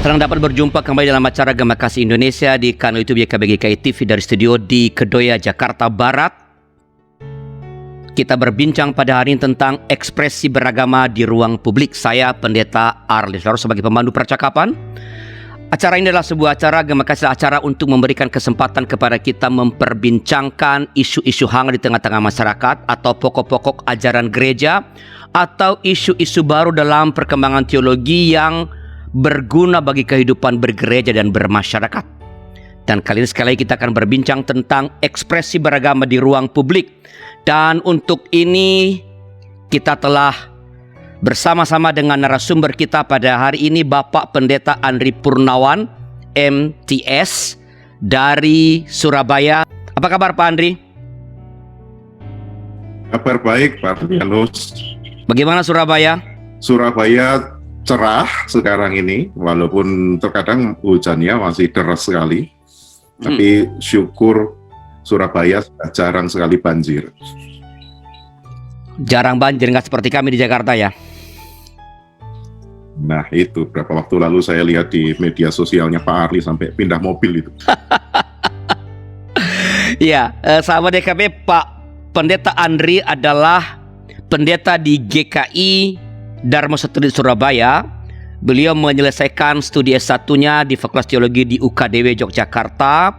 Senang dapat berjumpa kembali dalam acara Gema Kasih Indonesia di kanal YouTube YKBGKI TV dari studio di Kedoya, Jakarta Barat. Kita berbincang pada hari ini tentang ekspresi beragama di ruang publik. Saya Pendeta Arlis Laros sebagai pemandu percakapan. Acara ini adalah sebuah acara Gema Kasih, acara untuk memberikan kesempatan kepada kita memperbincangkan isu-isu hangat di tengah-tengah masyarakat atau pokok-pokok ajaran gereja atau isu-isu baru dalam perkembangan teologi yang berguna bagi kehidupan bergereja dan bermasyarakat. Dan kali ini sekali lagi kita akan berbincang tentang ekspresi beragama di ruang publik. Dan untuk ini kita telah bersama-sama dengan narasumber kita pada hari ini, Bapak Pendeta Andri Purnawan, MTS dari Surabaya. Apa kabar Pak Andri? Kabar baik Pak Fianus. Bagaimana Surabaya? Surabaya cerah sekarang ini, walaupun terkadang hujannya masih deras sekali. Tapi syukur Surabaya sudah jarang sekali banjir. Jarang banjir, nggak seperti kami di Jakarta ya? Nah itu, beberapa waktu lalu saya lihat di media sosialnya Pak Arli sampai pindah mobil itu. Ya, sahabat DKB, Pak Pendeta Andri adalah pendeta di GKI Dharma Sutri Surabaya. Beliau menyelesaikan studi S1-nya di Fakultas Teologi di UKDW Yogyakarta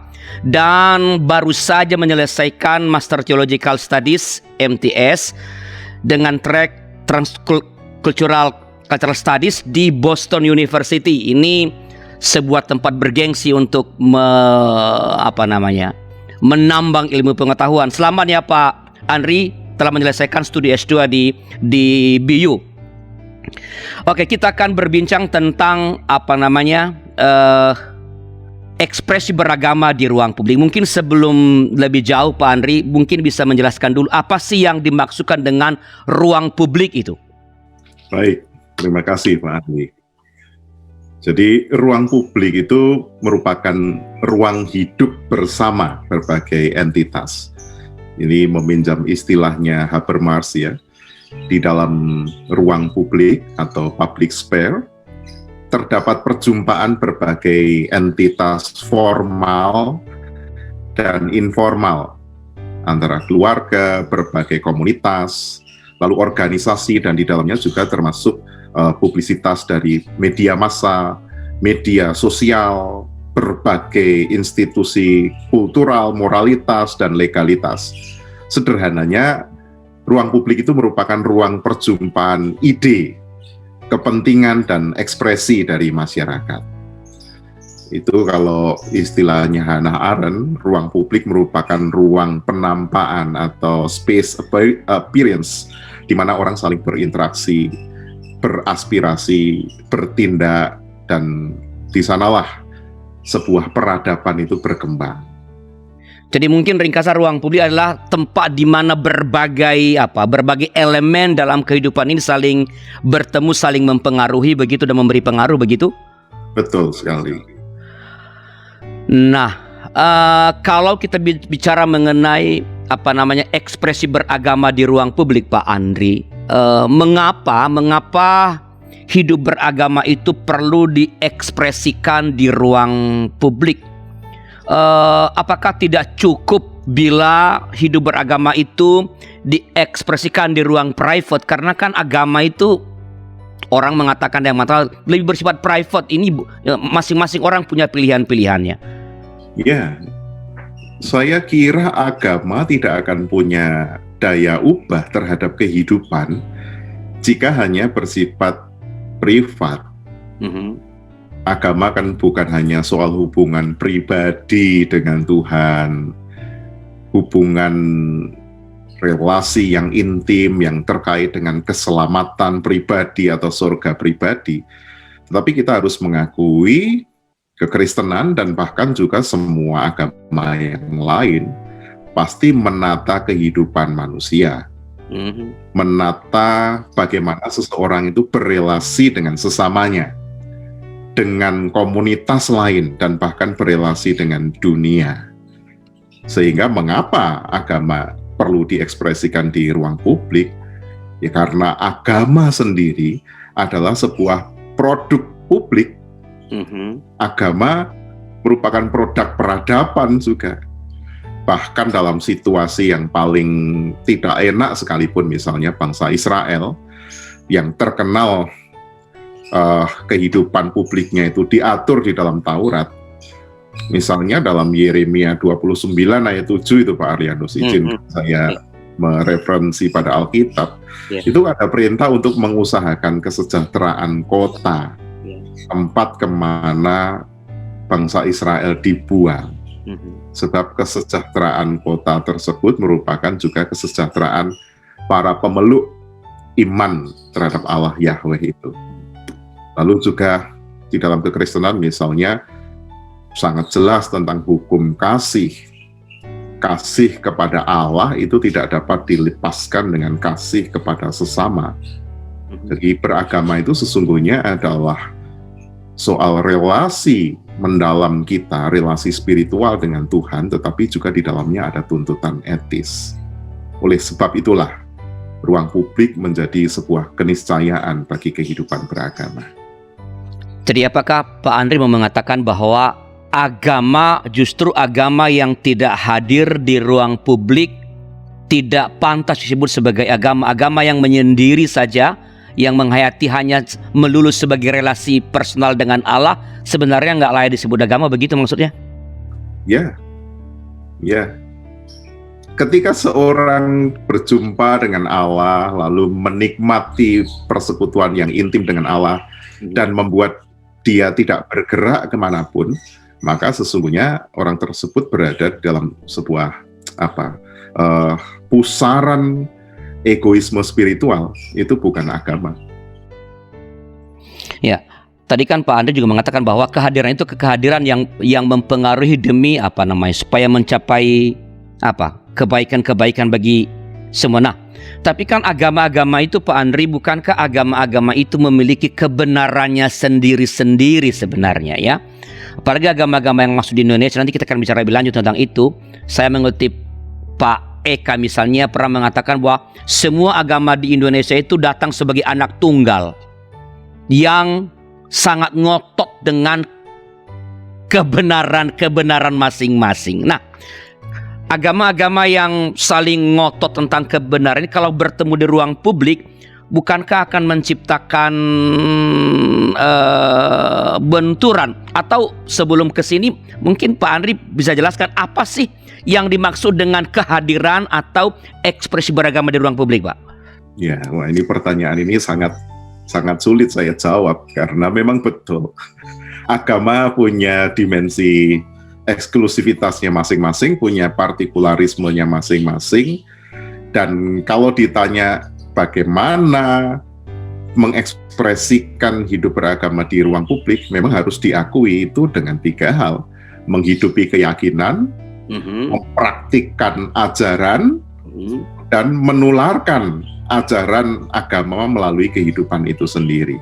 dan baru saja menyelesaikan Master Theological Studies MTS dengan track Transcultural Studies di Boston University. Ini sebuah tempat bergengsi untuk menambang ilmu pengetahuan. Selamat ya Pak Andri telah menyelesaikan studi S2 di BU. Oke, kita akan berbincang tentang ekspresi beragama di ruang publik. Mungkin sebelum lebih jauh Pak Andri, mungkin bisa menjelaskan dulu apa sih yang dimaksudkan dengan ruang publik itu? Baik, terima kasih Pak Arli. Jadi ruang publik itu merupakan ruang hidup bersama berbagai entitas. Ini meminjam istilahnya Habermas ya. Di dalam ruang publik atau public sphere terdapat perjumpaan berbagai entitas formal dan informal antara keluarga, berbagai komunitas, lalu organisasi, dan di dalamnya juga termasuk publisitas dari media massa, media sosial, berbagai institusi kultural, moralitas, dan legalitas. Sederhananya, ruang publik itu merupakan ruang perjumpaan ide, kepentingan, dan ekspresi dari masyarakat. Itu kalau istilahnya Hannah Arendt, ruang publik merupakan ruang penampaan atau space appearance, di mana orang saling berinteraksi, beraspirasi, bertindak, dan di sanalah sebuah peradaban itu berkembang. Jadi mungkin ringkasan ruang publik adalah tempat di mana berbagai elemen dalam kehidupan ini saling bertemu, saling mempengaruhi begitu dan memberi pengaruh begitu? Betul sekali. Nah, kalau kita bicara mengenai ekspresi beragama di ruang publik Pak Andri, mengapa hidup beragama itu perlu diekspresikan di ruang publik? Apakah tidak cukup bila hidup beragama itu diekspresikan di ruang private? Karena kan agama itu orang mengatakan yang lebih bersifat private. Ini masing-masing orang punya pilihan-pilihannya. Ya, saya kira agama tidak akan punya daya ubah terhadap kehidupan jika hanya bersifat privat. Agama kan bukan hanya soal hubungan pribadi dengan Tuhan, hubungan relasi yang intim yang terkait dengan keselamatan pribadi atau surga pribadi. Tetapi kita harus mengakui kekristenan dan bahkan juga semua agama yang lain pasti menata kehidupan manusia. Menata bagaimana seseorang itu berelasi dengan sesamanya, dengan komunitas lain, dan bahkan berelasi dengan dunia. Sehingga mengapa agama perlu diekspresikan di ruang publik? Ya karena agama sendiri adalah sebuah produk publik Agama merupakan produk peradaban juga. Bahkan dalam situasi yang paling tidak enak sekalipun, misalnya bangsa Israel yang terkenal kehidupan publiknya itu diatur di dalam Taurat. Misalnya dalam Yeremia 29 ayat 7 itu Pak Arianus, izin saya mereferensi pada Alkitab. Itu ada perintah untuk mengusahakan kesejahteraan kota, tempat kemana bangsa Israel dibuang. Sebab kesejahteraan kota tersebut merupakan juga kesejahteraan para pemeluk iman terhadap Allah Yahweh itu. Lalu juga di dalam kekristenan misalnya sangat jelas tentang hukum kasih. Kasih kepada Allah itu tidak dapat dilepaskan dengan kasih kepada sesama. Jadi beragama itu sesungguhnya adalah soal relasi mendalam kita, relasi spiritual dengan Tuhan, tetapi juga di dalamnya ada tuntutan etis. Oleh sebab itulah, ruang publik menjadi sebuah keniscayaan bagi kehidupan beragama. Jadi apakah Pak Andri mau mengatakan bahwa agama, justru agama yang tidak hadir di ruang publik tidak pantas disebut sebagai agama? Agama yang menyendiri saja, yang menghayati hanya melulu sebagai relasi personal dengan Allah, sebenarnya nggak layak disebut agama, begitu maksudnya? Ya. Ketika seorang berjumpa dengan Allah, lalu menikmati persekutuan yang intim dengan Allah, dan membuat dia tidak bergerak kemanapun, maka sesungguhnya orang tersebut berada dalam sebuah pusaran egoisme spiritual. Itu bukan agama. Ya, tadi kan Pak Andri juga mengatakan bahwa kehadiran itu kehadiran yang mempengaruhi demi supaya mencapai kebaikan-kebaikan bagi semua. Nah, tapi kan agama-agama itu Pak Andri, bukankah agama-agama itu memiliki kebenarannya sendiri-sendiri sebenarnya ya? Apalagi agama-agama yang masuk di Indonesia, nanti kita akan bicara lebih lanjut tentang itu. Saya mengutip Pak Eka misalnya pernah mengatakan bahwa semua agama di Indonesia itu datang sebagai anak tunggal yang sangat ngotot dengan kebenaran masing-masing. Nah, agama-agama yang saling ngotot tentang kebenaran ini kalau bertemu di ruang publik, bukankah akan menciptakan benturan? Atau sebelum ke sini mungkin Pak Andri bisa jelaskan apa sih yang dimaksud dengan kehadiran atau ekspresi beragama di ruang publik, Pak? Ya, wah ini pertanyaan ini sangat sulit saya jawab, karena memang betul agama punya dimensi eksklusivitasnya masing-masing, punya partikularismenya masing-masing, dan kalau ditanya bagaimana mengekspresikan hidup beragama di ruang publik, memang harus diakui itu dengan 3 hal: menghidupi keyakinan, mempraktikkan ajaran, dan menularkan ajaran agama melalui kehidupan itu sendiri.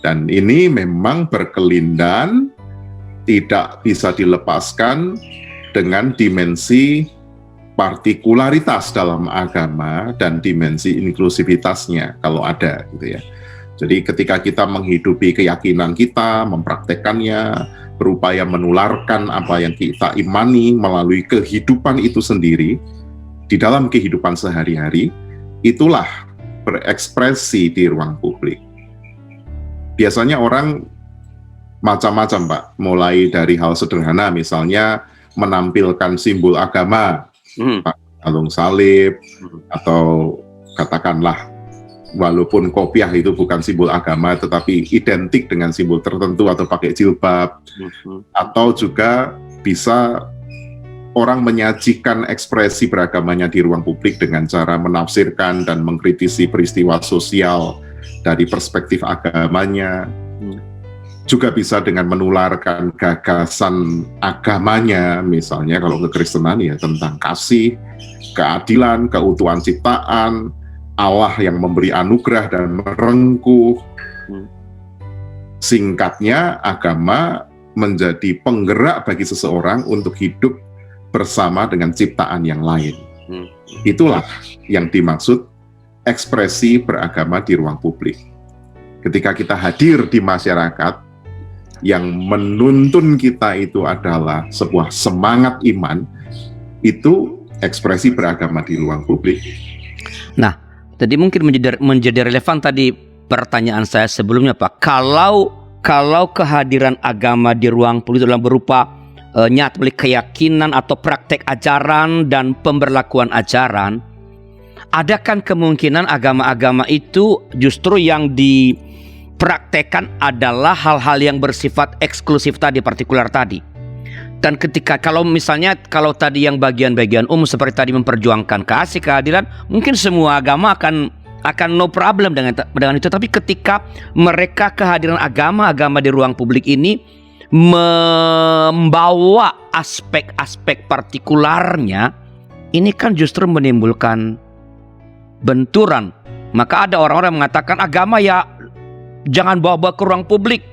Dan ini memang berkelindan, tidak bisa dilepaskan dengan dimensi partikularitas dalam agama dan dimensi inklusivitasnya kalau ada gitu ya. Jadi ketika kita menghidupi keyakinan kita, mempraktekannya, berupaya menularkan apa yang kita imani melalui kehidupan itu sendiri di dalam kehidupan sehari-hari, itulah berekspresi di ruang publik. Biasanya orang macam-macam, Pak, mulai dari hal sederhana, misalnya menampilkan simbol agama, kalung salib, atau katakanlah walaupun kopiah itu bukan simbol agama tetapi identik dengan simbol tertentu, atau pakai jilbab, atau juga bisa orang menyajikan ekspresi beragamanya di ruang publik dengan cara menafsirkan dan mengkritisi peristiwa sosial dari perspektif agamanya. Juga bisa dengan menularkan gagasan agamanya, misalnya kalau kekristenan ya tentang kasih, keadilan, keutuhan ciptaan, Allah yang memberi anugerah dan merengkuh. Singkatnya, agama menjadi penggerak bagi seseorang untuk hidup bersama dengan ciptaan yang lain. Itulah yang dimaksud ekspresi beragama di ruang publik. Ketika kita hadir di masyarakat, yang menuntun kita itu adalah sebuah semangat iman, itu ekspresi beragama di ruang publik. Nah, tadi mungkin menjadi relevan tadi pertanyaan saya sebelumnya, Pak. Kalau kehadiran agama di ruang publik dalam berupa nyata keyakinan atau praktek ajaran dan pemberlakuan ajaran, ada kan kemungkinan agama-agama itu justru yang dipraktekkan adalah hal-hal yang bersifat eksklusif tadi, partikular tadi. Dan kalau tadi yang bagian-bagian umum seperti tadi memperjuangkan kasih, keadilan, mungkin semua agama akan no problem dengan itu. Tapi ketika mereka kehadiran agama di ruang publik ini membawa aspek-aspek partikularnya, ini kan justru menimbulkan benturan. Maka ada orang-orang yang mengatakan agama ya jangan bawa-bawa ke ruang publik.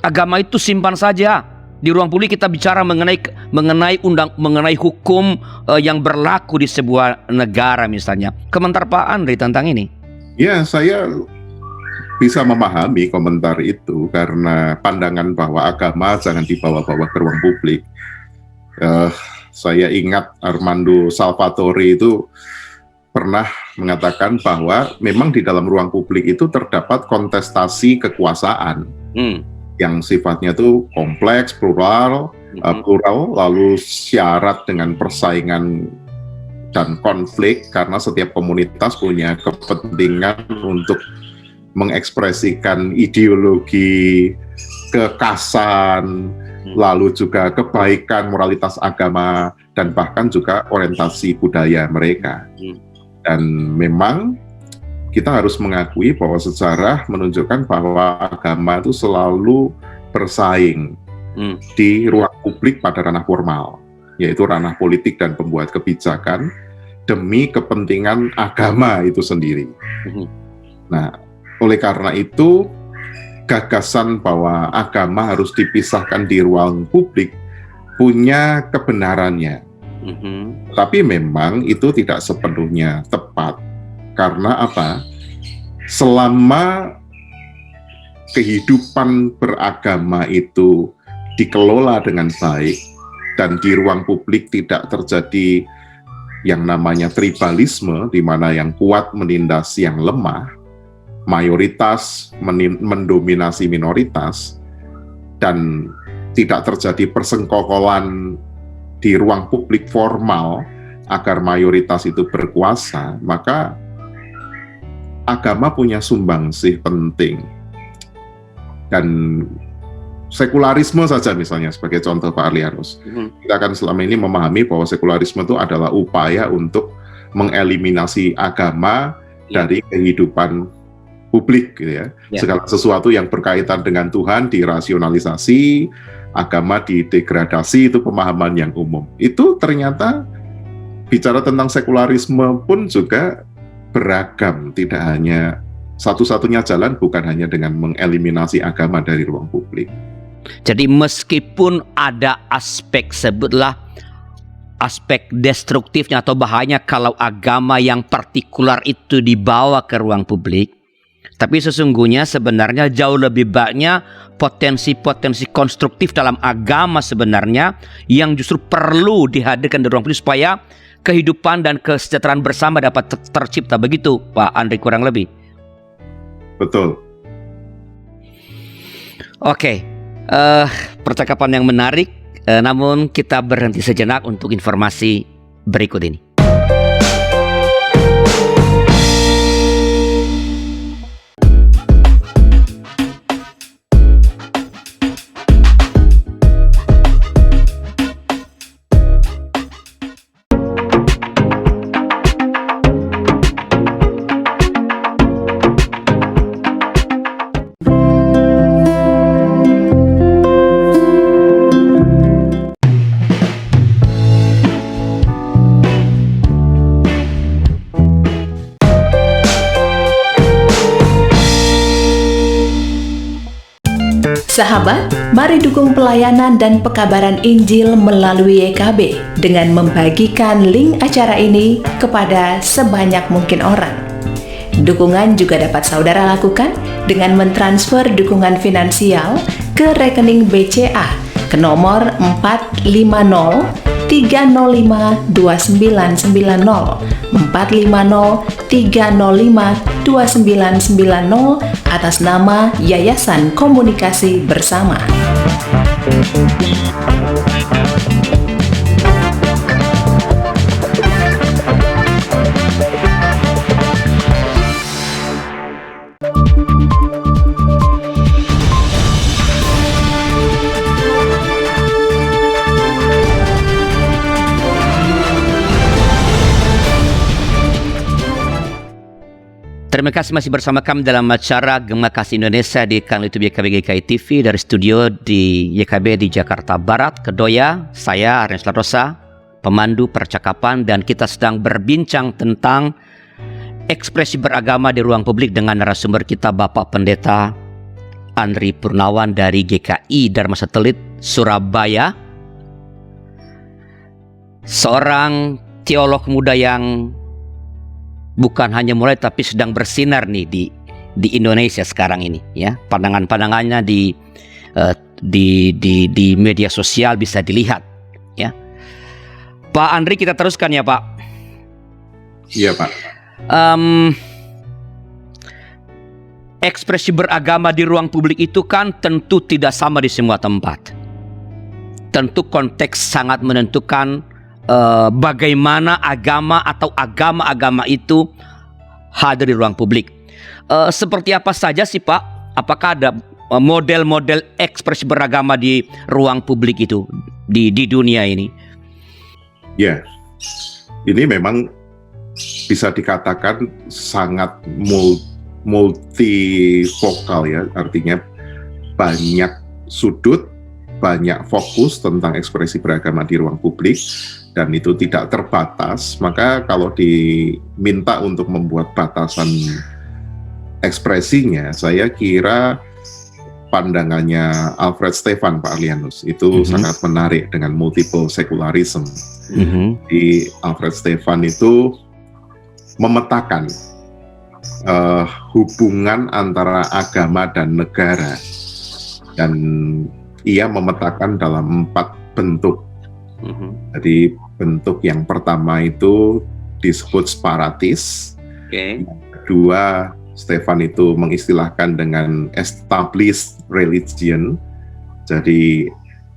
Agama itu simpan saja. Di ruang publik kita bicara mengenai hukum yang berlaku di sebuah negara misalnya. Komentar Pak Andri tentang ini? Ya, saya bisa memahami komentar itu karena pandangan bahwa agama jangan dibawa-bawa ke ruang publik. Saya ingat Armando Salvatore itu pernah mengatakan bahwa memang di dalam ruang publik itu terdapat kontestasi kekuasaan yang sifatnya itu kompleks, plural, lalu syarat dengan persaingan dan konflik karena setiap komunitas punya kepentingan untuk mengekspresikan ideologi, kekasan, lalu juga kebaikan, moralitas agama, dan bahkan juga orientasi budaya mereka. Dan memang kita harus mengakui bahwa sejarah menunjukkan bahwa agama itu selalu bersaing di ruang publik pada ranah formal, yaitu ranah politik dan pembuat kebijakan demi kepentingan agama itu sendiri. Nah, oleh karena itu, gagasan bahwa agama harus dipisahkan di ruang publik punya kebenarannya. Tapi memang itu tidak sepenuhnya tepat. Karena apa? Selama kehidupan beragama itu dikelola dengan baik dan di ruang publik tidak terjadi yang namanya tribalisme, di mana yang kuat menindas yang lemah, mayoritas mendominasi minoritas, dan tidak terjadi persengkokolan di ruang publik formal agar mayoritas itu berkuasa, maka agama punya sumbangsih penting. Dan sekularisme saja misalnya sebagai contoh Pak Arlianus, kita akan selama ini memahami bahwa sekularisme itu adalah upaya untuk mengeliminasi agama dari kehidupan publik, gitu ya. Segala sesuatu yang berkaitan dengan Tuhan dirasionalisasi, agama didegradasi, itu pemahaman yang umum. Itu ternyata bicara tentang sekularisme pun juga beragam, tidak hanya satu-satunya jalan bukan hanya dengan mengeliminasi agama dari ruang publik. Jadi meskipun ada aspek, sebutlah aspek destruktifnya atau bahayanya kalau agama yang partikular itu dibawa ke ruang publik, tapi sesungguhnya sebenarnya jauh lebih banyak potensi-potensi konstruktif dalam agama sebenarnya yang justru perlu dihadirkan di ruang publik supaya kehidupan dan kesejahteraan bersama dapat tercipta. Begitu Pak Andri kurang lebih. Betul. Oke, percakapan yang menarik, namun kita berhenti sejenak untuk informasi berikut ini. Sahabat, mari dukung pelayanan dan pekabaran Injil melalui YKB dengan membagikan link acara ini kepada sebanyak mungkin orang. Dukungan juga dapat saudara lakukan dengan mentransfer dukungan finansial ke rekening BCA ke nomor 450-305-2990 450-305-2990 atas nama Yayasan Komunikasi Bersama. Terima kasih masih bersama kami dalam acara Gema Kasih Indonesia di kanal YouTube YKB GKI TV dari studio di YKB di Jakarta Barat, Kedoya. Saya Ernest Larosa, pemandu percakapan, dan kita sedang berbincang tentang ekspresi beragama di ruang publik dengan narasumber kita Bapak Pendeta Andri Purnawan dari GKI Dharma Satelit Surabaya. Seorang teolog muda yang bukan hanya mulai tapi sedang bersinar nih di Indonesia sekarang ini, ya. Pandangannya di media sosial bisa dilihat, ya. Pak Andri, kita teruskan ya, Pak. Iya, Pak. Ekspresi beragama di ruang publik itu kan tentu tidak sama di semua tempat. Tentu konteks sangat menentukan bagaimana agama atau agama-agama itu hadir di ruang publik. Seperti apa saja sih, Pak? Apakah ada model-model ekspresi beragama di ruang publik itu di dunia ini? Ya, ini memang bisa dikatakan sangat multivokal ya, artinya banyak sudut, banyak fokus tentang ekspresi beragama di ruang publik, dan itu tidak terbatas. Maka kalau diminta untuk membuat batasan ekspresinya, saya kira pandangannya Alfred Stefan, Pak Arlianus, itu sangat menarik dengan multiple secularism. Di Alfred Stefan itu memetakan hubungan antara agama dan negara, dan ia memetakan dalam 4 bentuk. Jadi bentuk yang pertama itu disebut separatis. Yang kedua, Stefan itu mengistilahkan dengan established religion. Jadi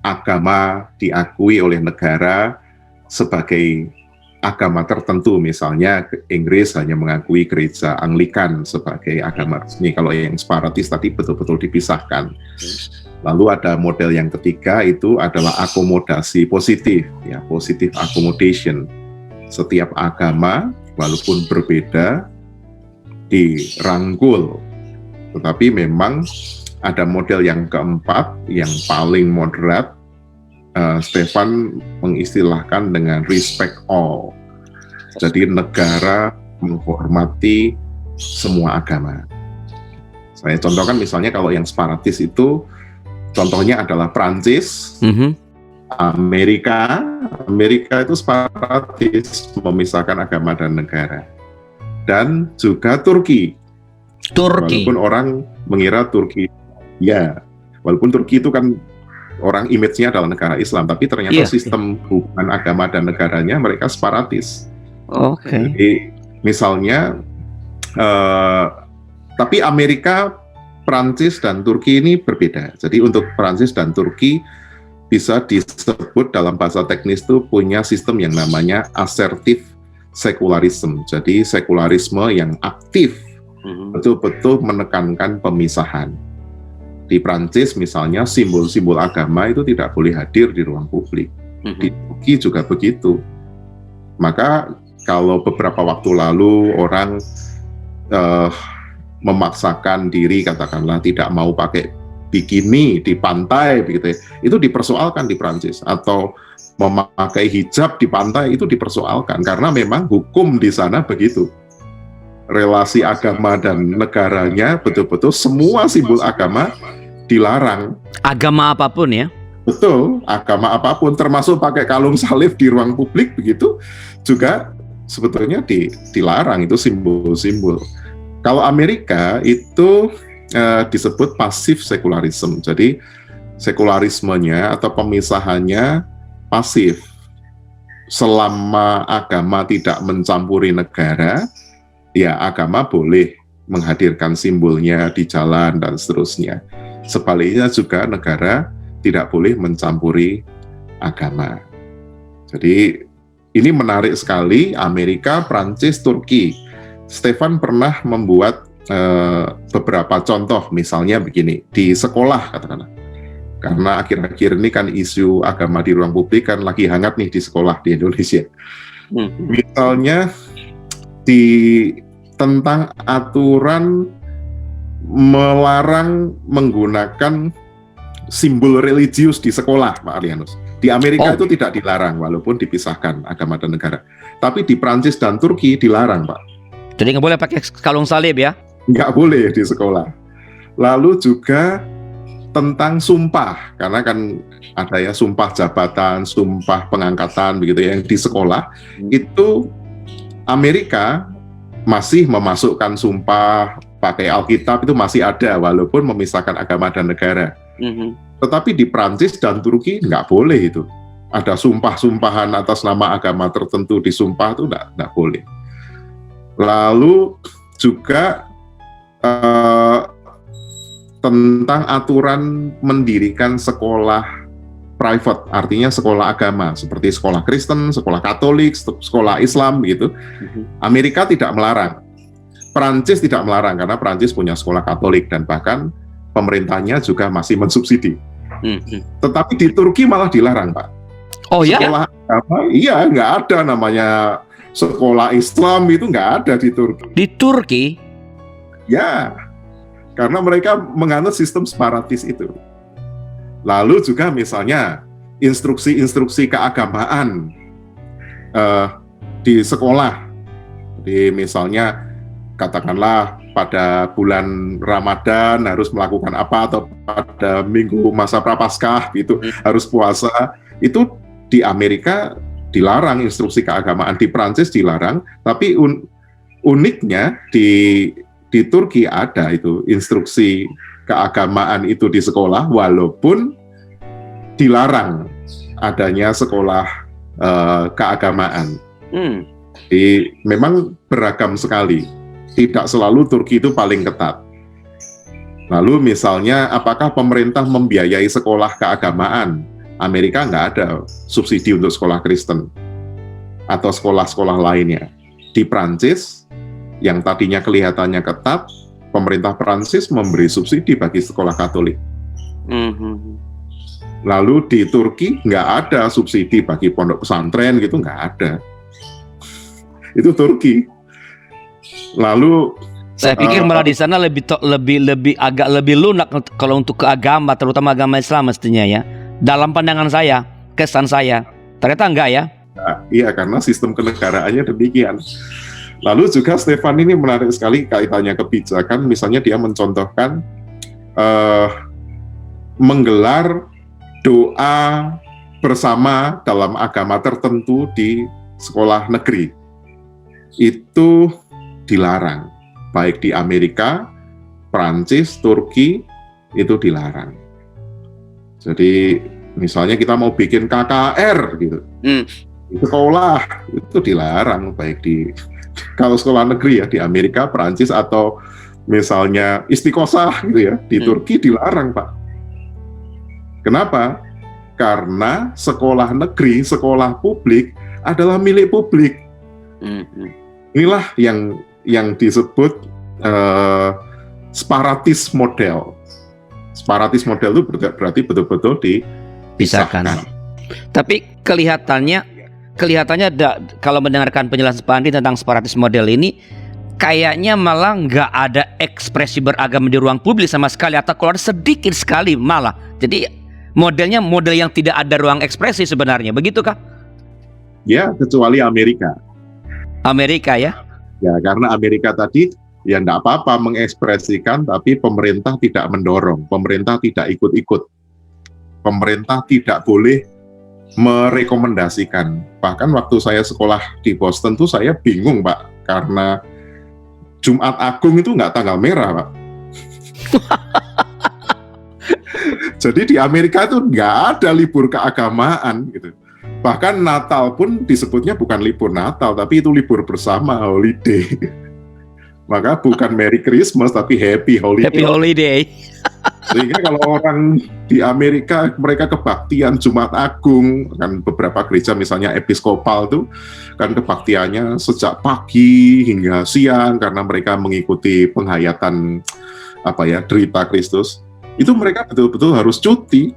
agama diakui oleh negara sebagai agama tertentu. Misalnya Inggris hanya mengakui gereja Anglikan sebagai agama resmi. Kalau yang separatis tadi betul-betul dipisahkan. Lalu ada model yang ketiga, itu adalah akomodasi positif, ya, positive accommodation. Setiap agama, walaupun berbeda, dirangkul. Tetapi memang ada model yang keempat, yang paling moderat, Stefan mengistilahkan dengan respect all. Jadi negara menghormati semua agama. Saya contohkan misalnya kalau yang separatis itu, contohnya adalah Prancis, Amerika itu separatis, memisahkan agama dan negara. Dan juga Turki. Walaupun orang mengira Turki, ya, walaupun Turki itu kan orang image-nya adalah negara Islam, tapi ternyata sistem hubungan agama dan negaranya mereka separatis. Jadi misalnya, tapi Amerika, Prancis dan Turki ini berbeda. Jadi untuk Prancis dan Turki bisa disebut dalam bahasa teknis itu punya sistem yang namanya assertive secularism. Jadi sekularisme yang aktif, betul-betul menekankan pemisahan. Di Prancis misalnya simbol-simbol agama itu tidak boleh hadir di ruang publik. Di Turki juga begitu. Maka kalau beberapa waktu lalu orang memaksakan diri, katakanlah tidak mau pakai bikini di pantai begitu ya, itu dipersoalkan di Prancis. Atau memakai hijab di pantai itu dipersoalkan karena memang hukum di sana begitu. Relasi agama dan negaranya betul-betul semua simbol agama dilarang. Agama apapun ya? Betul, agama apapun, termasuk pakai kalung salib di ruang publik begitu juga sebetulnya dilarang, itu simbol-simbol. Kalau Amerika itu disebut passive secularism. Jadi sekularismenya atau pemisahannya pasif. Selama agama tidak mencampuri negara, ya agama boleh menghadirkan simbolnya di jalan dan seterusnya. Sebaliknya juga negara tidak boleh mencampuri agama. Jadi ini menarik sekali, Amerika, Prancis, Turki. Stefan pernah membuat beberapa contoh, misalnya begini, di sekolah katakanlah. Karena akhir-akhir ini kan isu agama di ruang publik kan lagi hangat nih di sekolah di Indonesia. Misalnya tentang aturan melarang menggunakan simbol religius di sekolah, Pak Arlianus. Di Amerika itu tidak dilarang, walaupun dipisahkan agama dan negara. Tapi di Prancis dan Turki dilarang, Pak. Jadi nggak boleh pakai kalung salib ya? Nggak boleh di sekolah. Lalu juga tentang sumpah, karena kan ada ya sumpah jabatan, sumpah pengangkatan begitu ya, yang di sekolah itu Amerika masih memasukkan sumpah pakai Alkitab, itu masih ada walaupun memisahkan agama dan negara. Tetapi di Prancis dan Turki nggak boleh itu. Ada sumpah-sumpahan atas nama agama tertentu disumpah itu nggak boleh. Lalu juga tentang aturan mendirikan sekolah private, artinya sekolah agama, seperti sekolah Kristen, sekolah Katolik, sekolah Islam gitu. Amerika tidak melarang. Prancis tidak melarang, karena Prancis punya sekolah Katolik, dan bahkan pemerintahnya juga masih mensubsidi. Tetapi di Turki malah dilarang, Pak. Oh ya? Sekolah agama, iya, nggak ada namanya sekolah Islam, itu nggak ada di Turki. Di Turki? Ya, karena mereka menganut sistem separatis itu. Lalu juga misalnya instruksi-instruksi keagamaan di sekolah. Jadi misalnya katakanlah pada bulan Ramadan harus melakukan apa, atau pada minggu masa Prapaskah gitu harus puasa. Itu di Amerika dilarang instruksi keagamaan, di Prancis dilarang, tapi uniknya di Turki ada itu instruksi keagamaan itu di sekolah, walaupun dilarang adanya sekolah keagamaan. Jadi memang beragam sekali. Tidak selalu Turki itu paling ketat. Lalu misalnya apakah pemerintah membiayai sekolah keagamaan? Amerika nggak ada subsidi untuk sekolah Kristen atau sekolah-sekolah lainnya. Di Prancis yang tadinya kelihatannya ketat, pemerintah Prancis memberi subsidi bagi sekolah Katolik. Lalu di Turki nggak ada subsidi bagi pondok pesantren gitu, nggak ada. Itu Turki. Lalu saya pikir malah di sana agak lebih lunak kalau untuk ke agama, terutama agama Islam mestinya ya. Dalam pandangan saya, kesan saya, ternyata enggak ya? Iya, karena sistem kenegaraannya demikian. Lalu juga Stefan ini menarik sekali kaitannya kebijakan, misalnya dia mencontohkan menggelar doa bersama dalam agama tertentu di sekolah negeri. Itu dilarang, baik di Amerika, Prancis, Turki, itu dilarang. Jadi misalnya kita mau bikin KKR gitu, di sekolah itu dilarang, baik di kalau sekolah negeri ya di Amerika, Prancis, atau misalnya istiqosah gitu ya di Turki dilarang, Pak. Kenapa? Karena sekolah negeri, sekolah publik adalah milik publik. Inilah yang disebut separatis model. Separatis model itu berarti betul-betul dipisahkan. Tapi kelihatannya kalau mendengarkan penjelasan Pak Andi tentang separatis model ini, kayaknya malah nggak ada ekspresi beragama di ruang publik sama sekali, atau keluar sedikit sekali malah. Jadi modelnya model yang tidak ada ruang ekspresi sebenarnya, begitukah? Ya, kecuali Amerika. Amerika ya? Ya, karena Amerika tadi ya enggak apa-apa mengekspresikan, tapi pemerintah tidak mendorong, pemerintah tidak ikut-ikut. Pemerintah tidak boleh merekomendasikan. Bahkan waktu saya sekolah di Boston tuh saya bingung, Pak, karena Jumat Agung itu nggak tanggal merah, Pak. Jadi di Amerika itu nggak ada libur keagamaan gitu. Bahkan Natal pun disebutnya bukan libur Natal, tapi itu libur bersama, holiday. Maka bukan Merry Christmas, tapi Happy Holiday. Happy Holiday. Sehingga kalau orang di Amerika, mereka kebaktian Jumat Agung, kan beberapa gereja misalnya Episkopal tuh, kan kebaktiannya sejak pagi hingga siang, karena mereka mengikuti penghayatan derita Kristus. Itu mereka betul-betul harus cuti.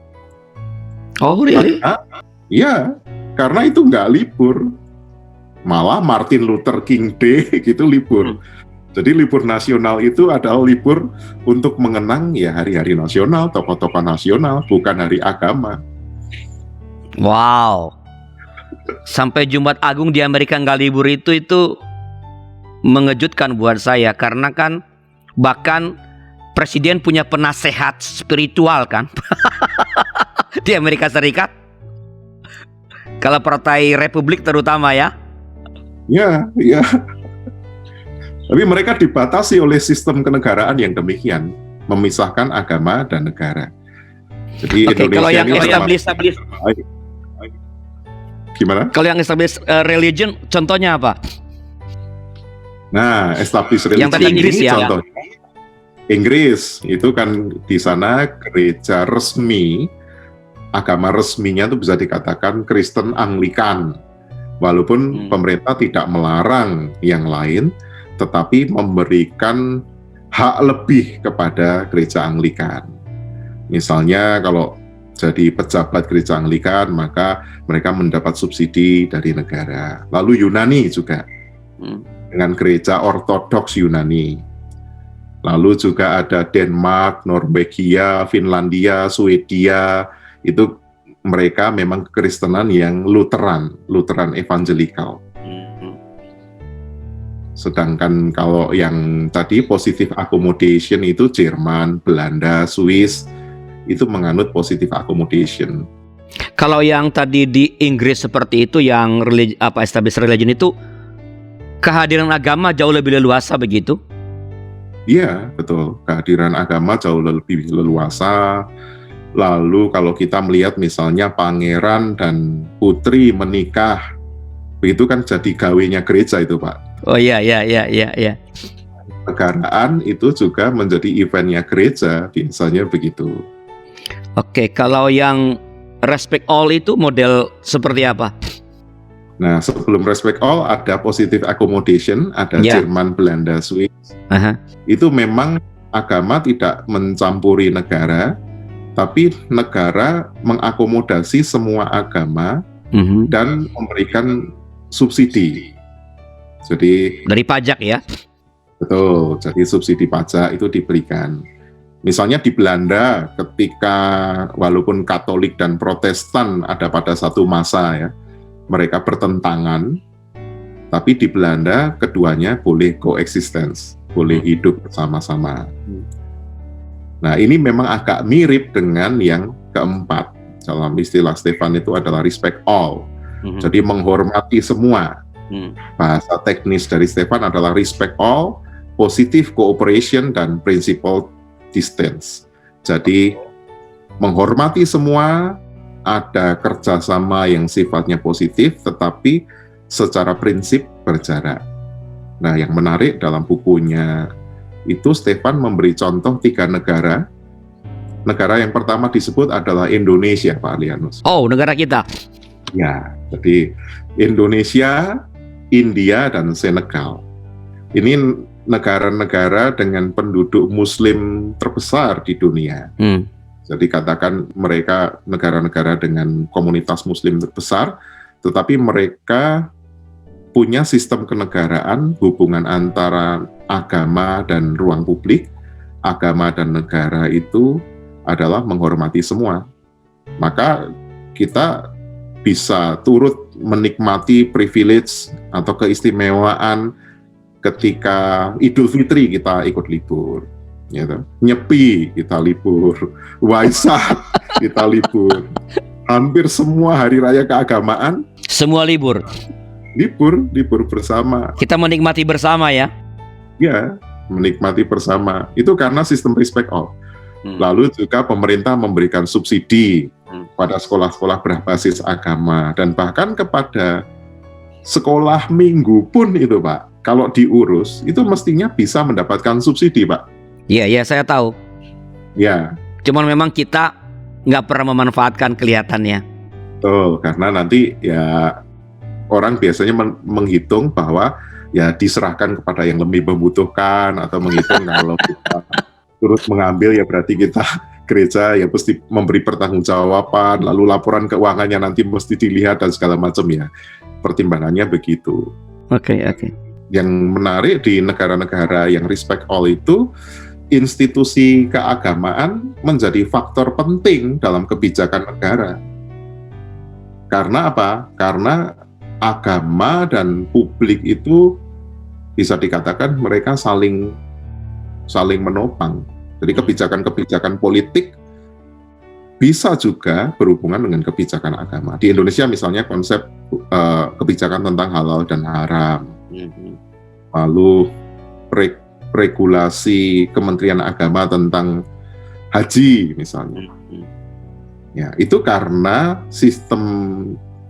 Oh, really? Karena itu nggak libur. Malah Martin Luther King Day gitu libur. Jadi libur nasional itu adalah libur untuk mengenang ya hari-hari nasional, tokoh-tokoh nasional, bukan hari agama. Wow. Sampai Jumat Agung di Amerika nggak libur itu mengejutkan buat saya, karena kan bahkan presiden punya penasehat spiritual kan di Amerika Serikat. Kalau partai Republik terutama ya. Ya. Tapi mereka dibatasi oleh sistem kenegaraan yang demikian, memisahkan agama dan negara. Jadi Indonesia kalau yang ini established gimana? Kalau yang established religion contohnya apa? Nah, established religion yang tadi Inggris ini ya. Contohnya Inggris itu kan di sana gereja resmi, agama resminya itu bisa dikatakan Kristen Anglikan. Walaupun pemerintah tidak melarang yang lain, tetapi memberikan hak lebih kepada gereja Anglikan. Misalnya kalau jadi pejabat gereja Anglikan, maka mereka mendapat subsidi dari negara. Lalu Yunani juga, dengan gereja Ortodoks Yunani. Lalu juga ada Denmark, Norwegia, Finlandia, Swedia, itu mereka memang kekristenan yang Lutheran evangelikal. Sedangkan kalau yang tadi positive accommodation itu Jerman, Belanda, Swiss, itu menganut positive accommodation. Kalau yang tadi di Inggris seperti itu, yang established religion itu, kehadiran agama jauh lebih leluasa begitu? Iya, betul. Kehadiran agama jauh lebih leluasa. Lalu kalau kita melihat misalnya pangeran dan putri menikah, itu kan jadi gawenya gereja itu, Pak. Oh iya. Negaraan itu juga menjadi eventnya gereja, biasanya begitu. Oke, kalau yang respect all itu model seperti apa? Nah, sebelum respect all ada positive accommodation, ada Jerman, Belanda, Swiss. Itu memang agama tidak mencampuri negara, tapi negara mengakomodasi semua agama dan memberikan subsidi. Jadi dari pajak ya? Betul, jadi subsidi pajak itu diberikan. Misalnya di Belanda, ketika walaupun Katolik dan Protestan ada pada satu masa ya, mereka bertentangan, tapi di Belanda keduanya boleh coexistence, boleh hidup bersama-sama. Nah, ini memang agak mirip dengan yang keempat. Dalam istilah Stefan itu adalah respect all. Jadi menghormati semua. Bahasa teknis dari Stefan adalah respect all, positive cooperation, dan principle distance. Jadi menghormati semua, ada kerjasama yang sifatnya positif, tetapi secara prinsip berjarak. Nah, yang menarik dalam bukunya itu Stefan memberi contoh 3 negara. Negara yang pertama disebut adalah Indonesia, Pak Lianus. Oh, negara kita. Ya, jadi Indonesia, India, dan Senegal. Ini negara-negara dengan penduduk Muslim terbesar di dunia. Jadi katakan mereka negara-negara dengan komunitas Muslim terbesar, tetapi mereka punya sistem kenegaraan, hubungan antara agama dan ruang publik, agama dan negara itu adalah menghormati semua. Maka kita bisa turut menikmati privilege atau keistimewaan ketika Idul Fitri kita ikut libur, gitu. Nyepi kita libur, Waisak kita libur, hampir semua hari raya keagamaan semua libur bersama. Kita menikmati bersama ya. Ya, menikmati bersama. Itu karena sistem respect all. Lalu juga pemerintah memberikan subsidi pada sekolah-sekolah berbasis agama, dan bahkan kepada sekolah minggu pun itu Pak, kalau diurus itu mestinya bisa mendapatkan subsidi Pak. Iya, saya tahu. Ya. Cuman memang kita nggak pernah memanfaatkan kelihatannya. Betul, karena nanti ya orang biasanya menghitung bahwa ya diserahkan kepada yang lebih membutuhkan, atau menghitung kalau kita turut mengambil ya berarti kita gereja ya mesti memberi pertanggungjawaban, lalu laporan keuangannya nanti mesti dilihat dan segala macam ya. Pertimbangannya begitu. Oke. Yang menarik di negara-negara yang respect all itu, institusi keagamaan menjadi faktor penting dalam kebijakan negara. Karena apa? Karena agama dan publik itu bisa dikatakan mereka saling menopang. Jadi kebijakan-kebijakan politik bisa juga berhubungan dengan kebijakan agama. Di Indonesia misalnya konsep kebijakan tentang halal dan haram, lalu regulasi Kementerian Agama tentang haji misalnya. Ya, itu karena sistem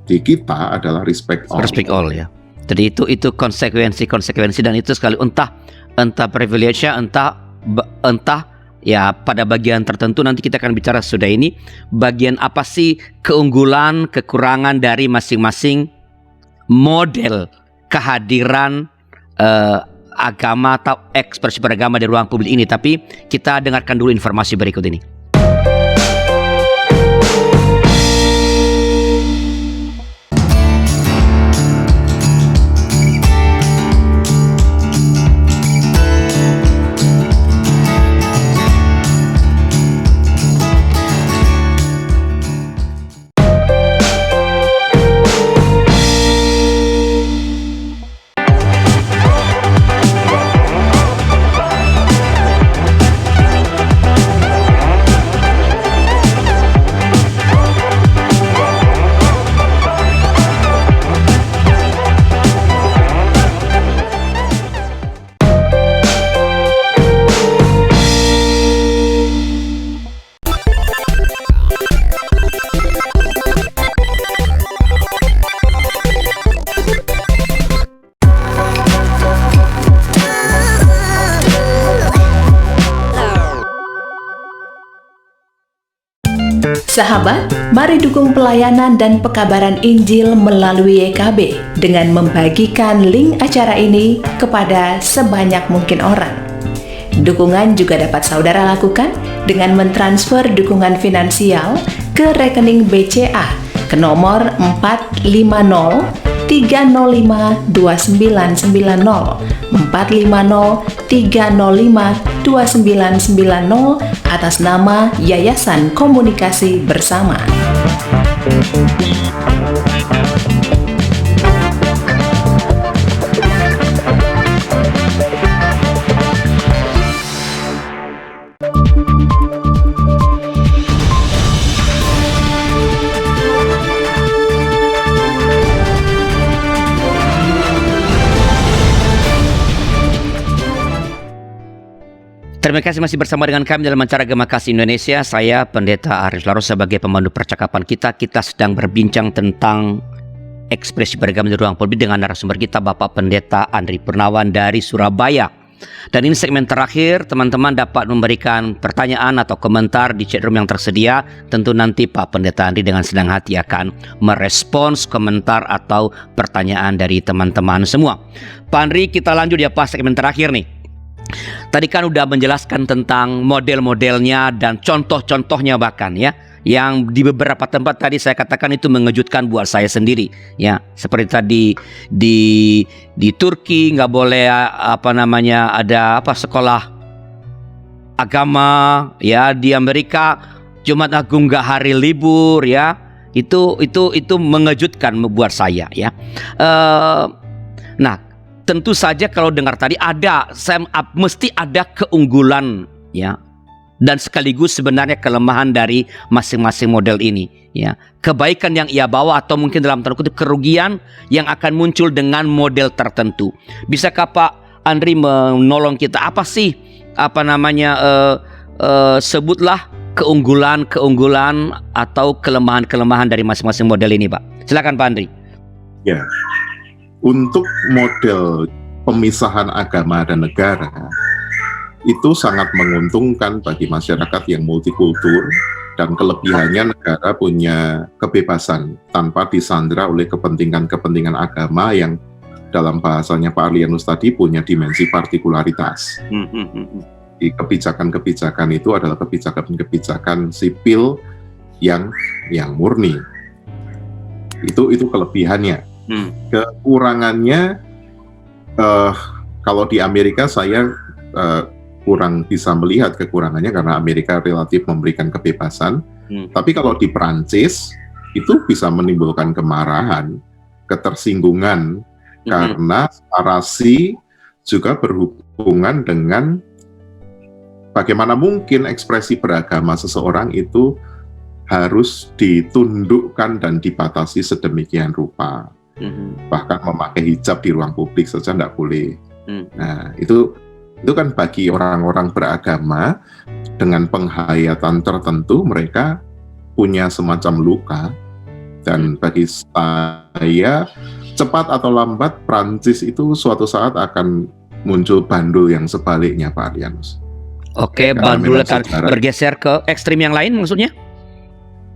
di kita adalah respect all. Respect all ya. Jadi itu konsekuensi dan itu sekali entah privilege, entah ya pada bagian tertentu nanti kita akan bicara sudah ini bagian apa sih keunggulan, kekurangan dari masing-masing model kehadiran agama atau ekspresi beragama di ruang publik ini. Tapi kita dengarkan dulu informasi berikut ini. Sahabat, mari dukung pelayanan dan pekabaran Injil melalui YKB dengan membagikan link acara ini kepada sebanyak mungkin orang. Dukungan juga dapat saudara lakukan dengan mentransfer dukungan finansial ke rekening BCA ke nomor 450 305 2990 450 305 2990 atas nama Yayasan Komunikasi Bersama. Terima kasih masih bersama dengan kami dalam acara Gema Kasih Indonesia. Saya Pendeta Aris Laro sebagai pemandu percakapan kita. Kita sedang berbincang tentang ekspresi beragama di ruang publik dengan narasumber kita Bapak Pendeta Andri Purnawan dari Surabaya. Dan ini segmen terakhir, teman-teman dapat memberikan pertanyaan atau komentar di chat room yang tersedia. Tentu nanti Pak Pendeta Andri dengan senang hati akan merespons komentar atau pertanyaan dari teman-teman semua. Pak Andri, kita lanjut ya Pak, segmen terakhir nih. Tadi kan udah menjelaskan tentang model-modelnya dan contoh-contohnya bahkan ya, yang di beberapa tempat tadi saya katakan itu mengejutkan buat saya sendiri ya. Seperti tadi di Turki nggak boleh ada sekolah agama ya, di Amerika Jumat Agung nggak hari libur ya. Itu mengejutkan buat saya ya. Nah, tentu saja kalau dengar tadi mesti ada keunggulan ya, dan sekaligus sebenarnya kelemahan dari masing-masing model ini ya. Kebaikan yang ia bawa atau mungkin dalam tanda kutip kerugian yang akan muncul dengan model tertentu. Bisakah Pak Andri menolong kita apa sih sebutlah keunggulan-keunggulan atau kelemahan-kelemahan dari masing-masing model ini, Pak. Silakan Pak Andri. Ya, untuk model pemisahan agama dan negara itu sangat menguntungkan bagi masyarakat yang multikultur, dan kelebihannya negara punya kebebasan tanpa disandera oleh kepentingan-kepentingan agama yang dalam bahasanya Pak Arlianus tadi punya dimensi partikularitas. Di kebijakan-kebijakan itu adalah kebijakan-kebijakan sipil yang murni. Itu kelebihannya. Kekurangannya, kalau di Amerika saya kurang bisa melihat kekurangannya karena Amerika relatif memberikan kebebasan. Tapi kalau di Prancis itu bisa menimbulkan kemarahan, ketersinggungan, karena narasi juga berhubungan dengan bagaimana mungkin ekspresi beragama seseorang itu harus ditundukkan dan dibatasi sedemikian rupa. Bahkan memakai hijab di ruang publik saja tidak boleh. Nah, itu kan bagi orang-orang beragama dengan penghayatan tertentu, mereka punya semacam luka. Dan bagi saya, cepat atau lambat Prancis itu suatu saat akan muncul bandul yang sebaliknya, Pak Arlianus. Oke, bandul akan bergeser ke ekstrim yang lain maksudnya?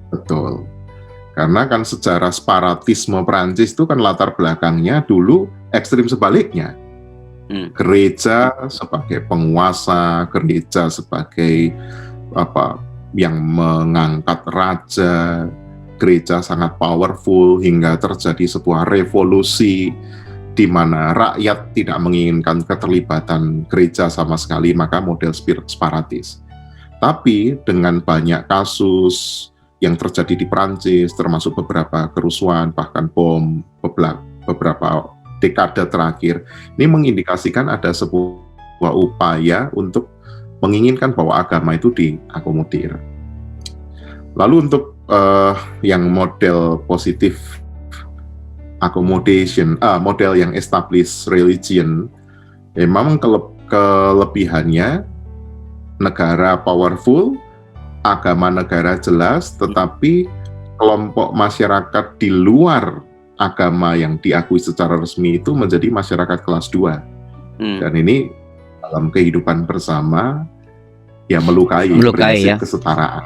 Betul. Karena kan sejarah separatisme Prancis itu kan latar belakangnya dulu ekstrim sebaliknya. Gereja sebagai penguasa, gereja sebagai yang mengangkat raja, gereja sangat powerful hingga terjadi sebuah revolusi di mana rakyat tidak menginginkan keterlibatan gereja sama sekali, maka model separatis. Tapi dengan banyak kasus yang terjadi di Prancis, termasuk beberapa kerusuhan, bahkan bom, beberapa dekade terakhir, ini mengindikasikan ada sebuah upaya untuk menginginkan bahwa agama itu diakomodir. Lalu untuk yang model positif accommodation, model yang established religion, memang kelebihannya negara powerful, agama negara jelas, tetapi kelompok masyarakat di luar agama yang diakui secara resmi itu menjadi masyarakat kelas 2. Dan ini dalam kehidupan bersama ya melukai prinsip ya. Kesetaraan.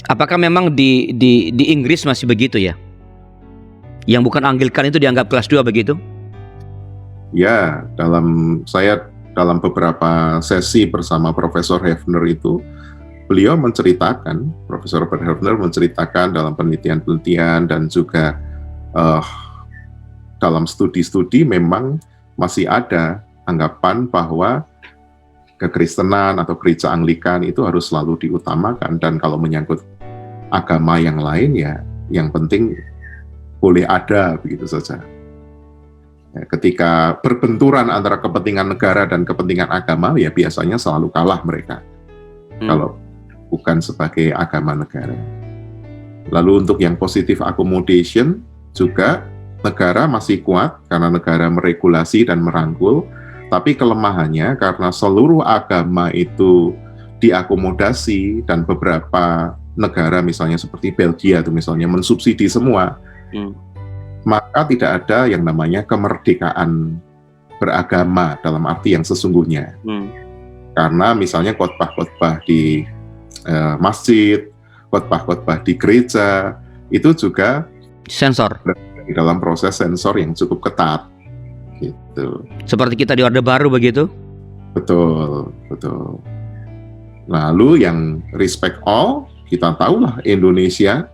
Apakah memang di Inggris masih begitu ya? Yang bukan Anglikan itu dianggap kelas 2 begitu? Ya, dalam beberapa sesi bersama Profesor Hefner itu, beliau menceritakan, Profesor Hefner menceritakan dalam penelitian-penelitian dan juga dalam studi-studi memang masih ada anggapan bahwa kekristenan atau gereja Anglikan itu harus selalu diutamakan, dan kalau menyangkut agama yang lain ya yang penting boleh ada begitu saja. Ya, ketika berbenturan antara kepentingan negara dan kepentingan agama ya biasanya selalu kalah mereka kalau bukan sebagai agama negara. Lalu untuk yang positive accommodation juga negara masih kuat karena negara meregulasi dan merangkul, tapi kelemahannya karena seluruh agama itu diakomodasi dan beberapa negara misalnya seperti Belgia itu misalnya mensubsidi semua, maka tidak ada yang namanya kemerdekaan beragama dalam arti yang sesungguhnya. Karena misalnya khotbah-khotbah di masjid, khotbah-khotbah di gereja itu juga sensor di dalam proses sensor yang cukup ketat gitu. Seperti kita di Orde Baru begitu? Betul. Lalu yang respect all, kita tahulah Indonesia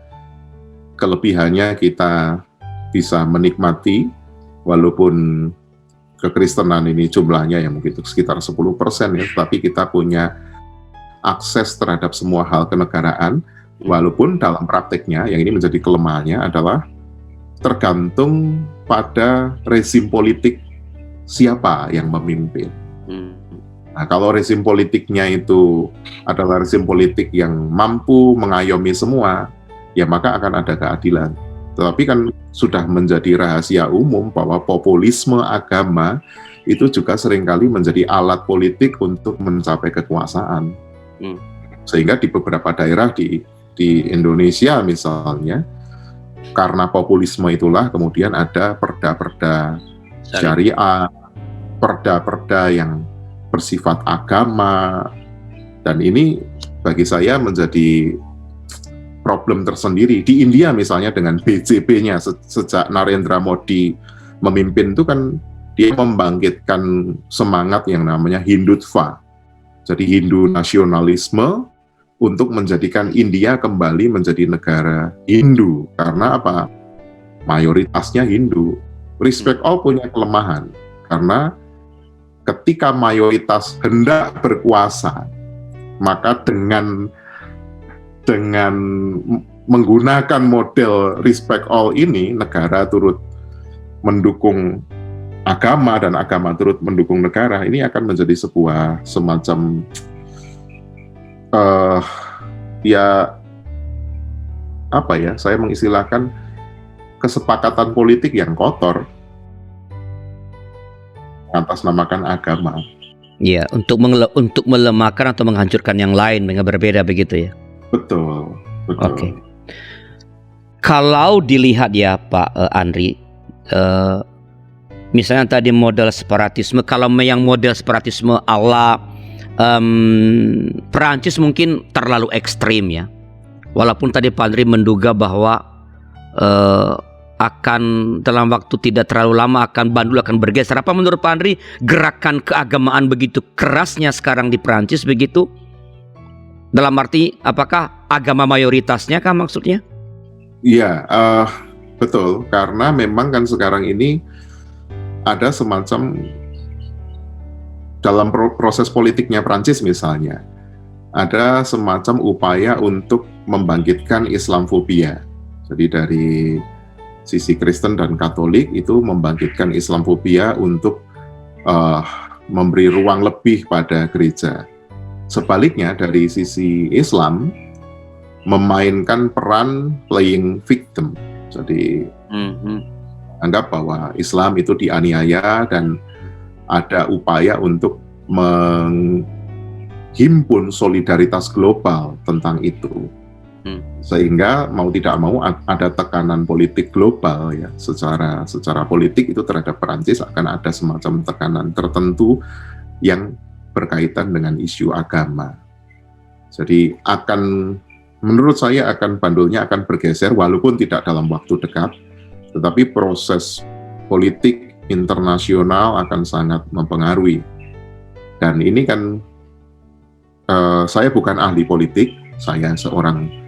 kelebihannya kita bisa menikmati walaupun kekristenan ini jumlahnya yang mungkin sekitar 10% ya, tapi kita punya akses terhadap semua hal kenegaraan. Walaupun dalam prakteknya, yang ini menjadi kelemahannya adalah tergantung pada rezim politik siapa yang memimpin. Nah, kalau rezim politiknya itu adalah rezim politik yang mampu mengayomi semua, ya maka akan ada keadilan. Tetapi kan sudah menjadi rahasia umum bahwa populisme agama itu juga seringkali menjadi alat politik untuk mencapai kekuasaan. Sehingga di beberapa daerah di Indonesia misalnya, karena populisme itulah kemudian ada perda-perda syariah, perda-perda yang bersifat agama, dan ini bagi saya menjadi problem tersendiri. Di India misalnya dengan BJP-nya sejak Narendra Modi memimpin itu kan dia membangkitkan semangat yang namanya Hindutva, jadi Hindu nasionalisme, untuk menjadikan India kembali menjadi negara Hindu. Karena apa? Mayoritasnya Hindu. Respect all punya kelemahan, karena ketika mayoritas hendak berkuasa, maka dengan menggunakan model respect all ini, negara turut mendukung agama dan agama turut mendukung negara. Ini akan menjadi sebuah semacam saya mengistilahkan kesepakatan politik yang kotor atasnamakan agama. Ya, untuk melemahkan atau menghancurkan yang lain dengan berbeda begitu ya. Betul. Oke. Kalau dilihat ya Pak Andri, misalnya tadi model separatisme, kalau yang model separatisme ala Perancis mungkin terlalu ekstrim ya. Walaupun tadi Pak Andri menduga bahwa akan dalam waktu tidak terlalu lama bandul akan bergeser. Apa menurut Pak Andri gerakan keagamaan begitu kerasnya sekarang di Perancis begitu? Dalam arti apakah agama mayoritasnya kah maksudnya? Iya, betul. Karena memang kan sekarang ini ada semacam dalam proses politiknya Prancis misalnya, ada semacam upaya untuk membangkitkan Islamofobia. Jadi dari sisi Kristen dan Katolik itu membangkitkan Islamofobia untuk memberi ruang lebih pada gereja. Sebaliknya dari sisi Islam memainkan peran playing victim. Jadi anggap bahwa Islam itu dianiaya dan ada upaya untuk menghimpun solidaritas global tentang itu. Sehingga mau tidak mau ada tekanan politik global ya, secara politik itu terhadap Perancis akan ada semacam tekanan tertentu yang berkaitan dengan isu agama. Jadi menurut saya bandulnya akan bergeser walaupun tidak dalam waktu dekat, tetapi proses politik internasional akan sangat mempengaruhi. Dan ini kan saya bukan ahli politik, saya seorang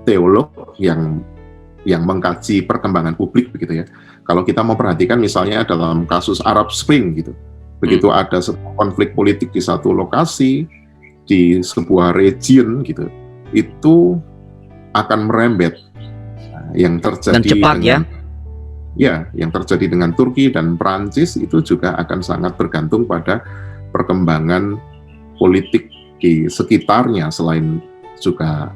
teolog yang mengkaji perkembangan publik begitu ya. Kalau kita mau perhatikan misalnya dalam kasus Arab Spring gitu, begitu ada sebuah konflik politik di satu lokasi, di sebuah region gitu, itu akan merembet. Yang terjadi dan cepat yang terjadi dengan Turki dan Prancis itu juga akan sangat bergantung pada perkembangan politik di sekitarnya, selain juga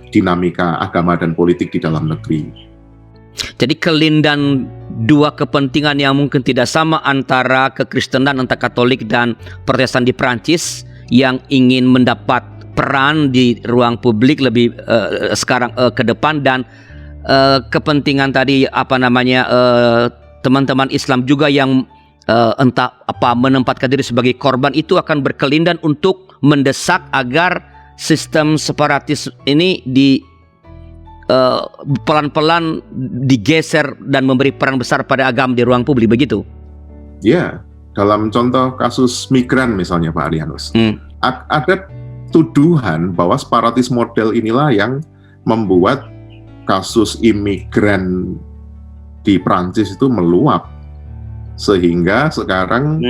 dinamika agama dan politik di dalam negeri. Jadi kelindan dua kepentingan yang mungkin tidak sama antara kekristenan, antara Katolik dan Protestan di Prancis yang ingin mendapat peran di ruang publik lebih sekarang ke depan, dan kepentingan tadi teman-teman Islam juga yang menempatkan diri sebagai korban, itu akan berkelindan untuk mendesak agar sistem separatis ini pelan-pelan digeser dan memberi peran besar pada agama di ruang publik begitu. Ya, dalam contoh kasus migran misalnya Pak Arianus, ada tuduhan bahwa separatis model inilah yang membuat kasus imigran di Prancis itu meluap, sehingga sekarang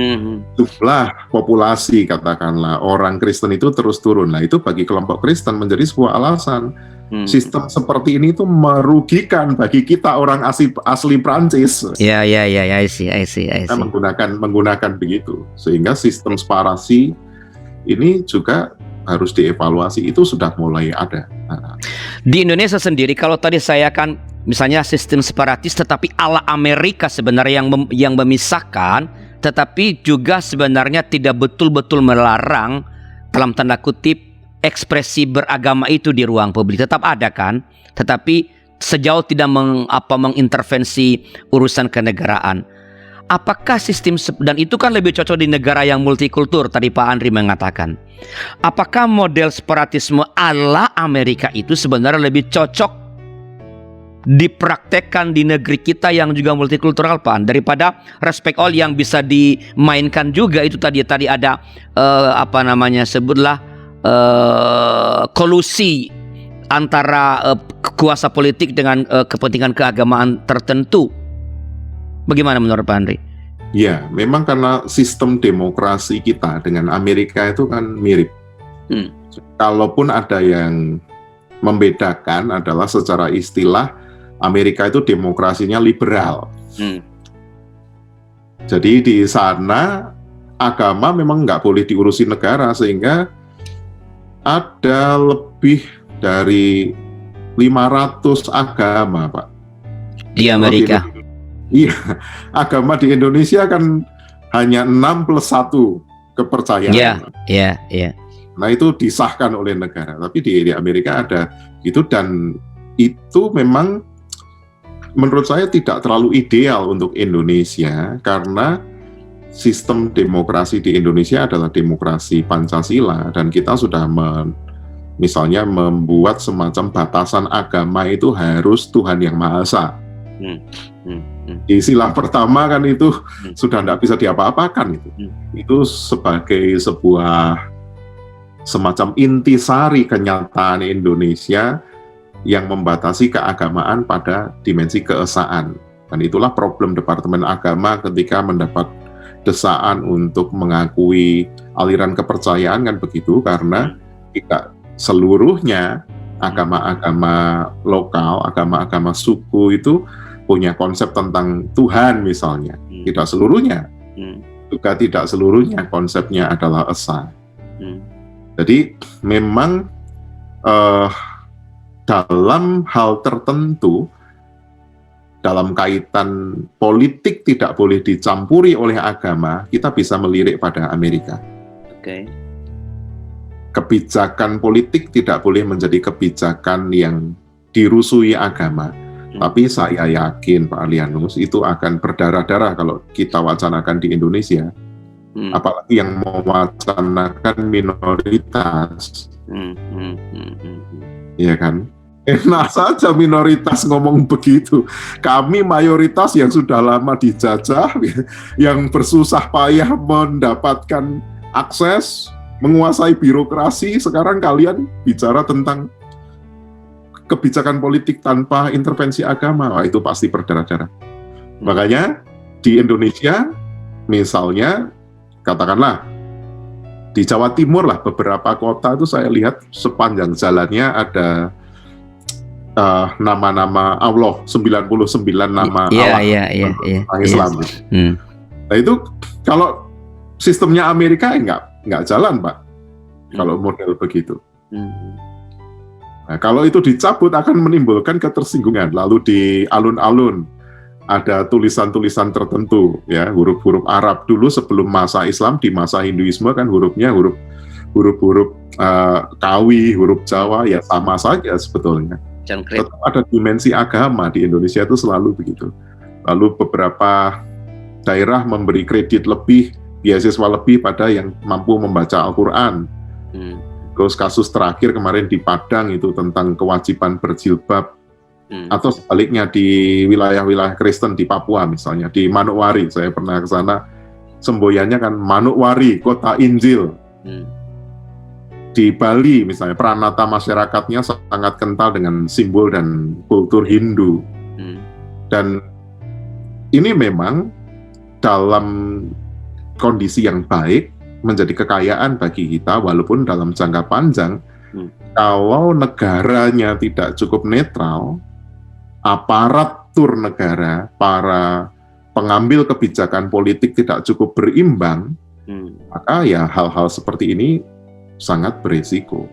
jumlah populasi katakanlah orang Kristen itu terus turun. Nah itu bagi kelompok Kristen menjadi sebuah alasan sistem seperti ini itu merugikan bagi kita orang asli Prancis. Ya, I see. Menggunakan begitu, sehingga sistem separasi ini juga harus dievaluasi. Itu sudah mulai ada. Di Indonesia sendiri, kalau tadi saya kan misalnya sistem separatis tetapi ala Amerika sebenarnya yang memisahkan, tetapi juga sebenarnya tidak betul-betul melarang dalam tanda kutip ekspresi beragama itu di ruang publik. Tetap ada kan, tetapi sejauh tidak mengintervensi urusan kenegaraan. Apakah dan itu kan lebih cocok di negara yang multikultur, tadi Pak Andri mengatakan. Apakah model separatisme ala Amerika itu sebenarnya lebih cocok dipraktekkan di negeri kita yang juga multikultural, Pak, daripada respect all yang bisa dimainkan juga itu tadi ada sebutlah kolusi antara kuasa politik dengan kepentingan keagamaan tertentu. Bagaimana menurut Pak Andri? Ya, memang karena sistem demokrasi kita dengan Amerika itu kan mirip. Kalaupun ada yang membedakan adalah secara istilah Amerika itu demokrasinya liberal. Jadi di sana agama memang nggak boleh diurusi negara, sehingga ada lebih dari 500 agama, Pak. Di Amerika. Iya, agama di Indonesia kan hanya 6+1 kepercayaan. Iya. Nah, itu disahkan oleh negara. Tapi di Amerika ada itu, dan itu memang menurut saya tidak terlalu ideal untuk Indonesia, karena sistem demokrasi di Indonesia adalah demokrasi Pancasila, dan kita sudah misalnya membuat semacam batasan agama itu harus Tuhan Yang Maha Esa. Di sila pertama kan itu sudah tidak bisa diapa-apakan itu. Itu sebagai sebuah semacam intisari kenyataan Indonesia yang membatasi keagamaan pada dimensi keesaan. Dan itulah problem Departemen Agama ketika mendapat desaan untuk mengakui aliran kepercayaan kan begitu, karena tidak seluruhnya agama-agama lokal, agama-agama suku itu punya konsep tentang Tuhan misalnya. Tidak seluruhnya. Juga tidak seluruhnya konsepnya adalah esa. Jadi memang dalam hal tertentu, dalam kaitan politik tidak boleh dicampuri oleh agama, kita bisa melirik pada Amerika. Kebijakan politik tidak boleh menjadi kebijakan yang dirusui agama. Tapi saya yakin Pak Alianus itu akan berdarah-darah kalau kita wacanakan di Indonesia. Apalagi yang mewacanakan minoritas. Iya kan? Enak saja minoritas ngomong begitu. Kami mayoritas yang sudah lama dijajah, yang bersusah payah mendapatkan akses, menguasai birokrasi, sekarang kalian bicara tentang kebijakan politik tanpa intervensi agama. Wah, itu pasti berdarah-darah. Makanya di Indonesia, misalnya, katakanlah di Jawa Timur lah, beberapa kota itu saya lihat sepanjang jalannya ada nama-nama Allah, 99 nama Allah Islam. Nah itu kalau sistemnya Amerika nggak jalan, Pak. Kalau model begitu. Nah, kalau itu dicabut akan menimbulkan ketersinggungan. Lalu di alun-alun ada tulisan-tulisan tertentu, ya, huruf-huruf Arab dulu sebelum masa Islam. Di masa Hinduisme kan hurufnya huruf-huruf Kawi, huruf Jawa, ya sama saja sebetulnya. Tetap ada dimensi agama di Indonesia itu selalu begitu. Lalu beberapa daerah memberi kredit lebih, beasiswa lebih pada yang mampu membaca Al-Quran. Terus kasus terakhir kemarin di Padang itu tentang kewajiban berjilbab, atau sebaliknya di wilayah-wilayah Kristen di Papua misalnya, di Manokwari, saya pernah ke sana, semboyannya kan Manokwari, kota Injil. Di Bali misalnya, pranata masyarakatnya sangat kental dengan simbol dan kultur Hindu. Dan ini memang dalam kondisi yang baik, menjadi kekayaan bagi kita, walaupun dalam jangka panjang, kalau negaranya tidak cukup netral, aparatur negara, para pengambil kebijakan politik tidak cukup berimbang, maka ya hal-hal seperti ini sangat berisiko,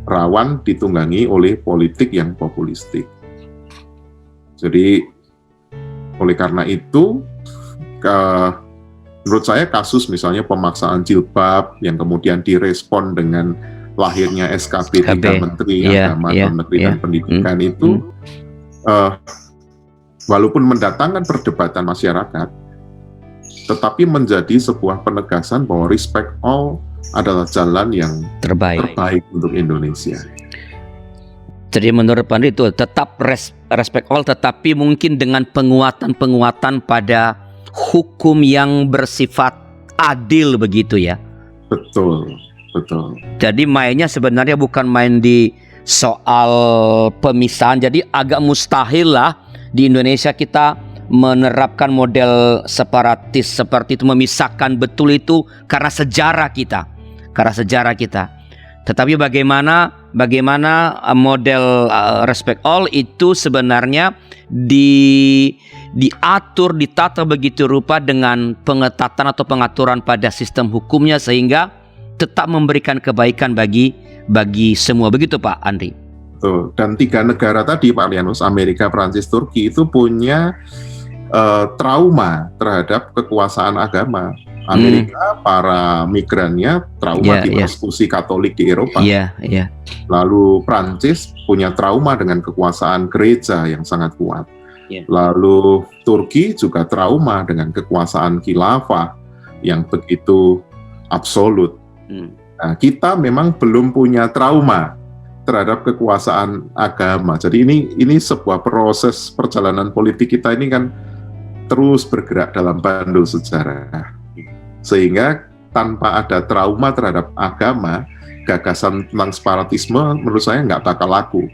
rawan ditunggangi oleh politik yang populistik. Jadi oleh karena itu, menurut saya kasus misalnya pemaksaan jilbab yang kemudian direspon dengan lahirnya SKB 3 Menteri Agama, Negeri dan Pendidikan itu walaupun mendatangkan perdebatan masyarakat, tetapi menjadi sebuah penegasan bahwa respect all adalah jalan yang terbaik untuk Indonesia. Jadi menurut Pak Andri itu tetap respect all, tetapi mungkin dengan penguatan pada hukum yang bersifat adil begitu ya. Betul. Jadi mainnya sebenarnya bukan main di soal pemisahan. Jadi agak mustahil lah di Indonesia kita menerapkan model separatis seperti itu, memisahkan betul itu karena sejarah kita. Tetapi bagaimana model respect all itu sebenarnya diatur, ditata begitu rupa dengan pengetatan atau pengaturan pada sistem hukumnya sehingga tetap memberikan kebaikan bagi semua, begitu Pak Andri. Dan 3 negara tadi Pak Lianus, Amerika, Prancis, Turki itu punya trauma terhadap kekuasaan agama. Amerika, para migrannya trauma di persekusi Katolik di Eropa. Lalu Prancis punya trauma dengan kekuasaan gereja yang sangat kuat. Lalu Turki juga trauma dengan kekuasaan khilafah yang begitu absolut. Nah, kita memang belum punya trauma terhadap kekuasaan agama. Jadi ini sebuah proses perjalanan politik kita ini kan terus bergerak dalam bandul sejarah. Sehingga tanpa ada trauma terhadap agama, gagasan tentang separatisme menurut saya nggak bakal laku.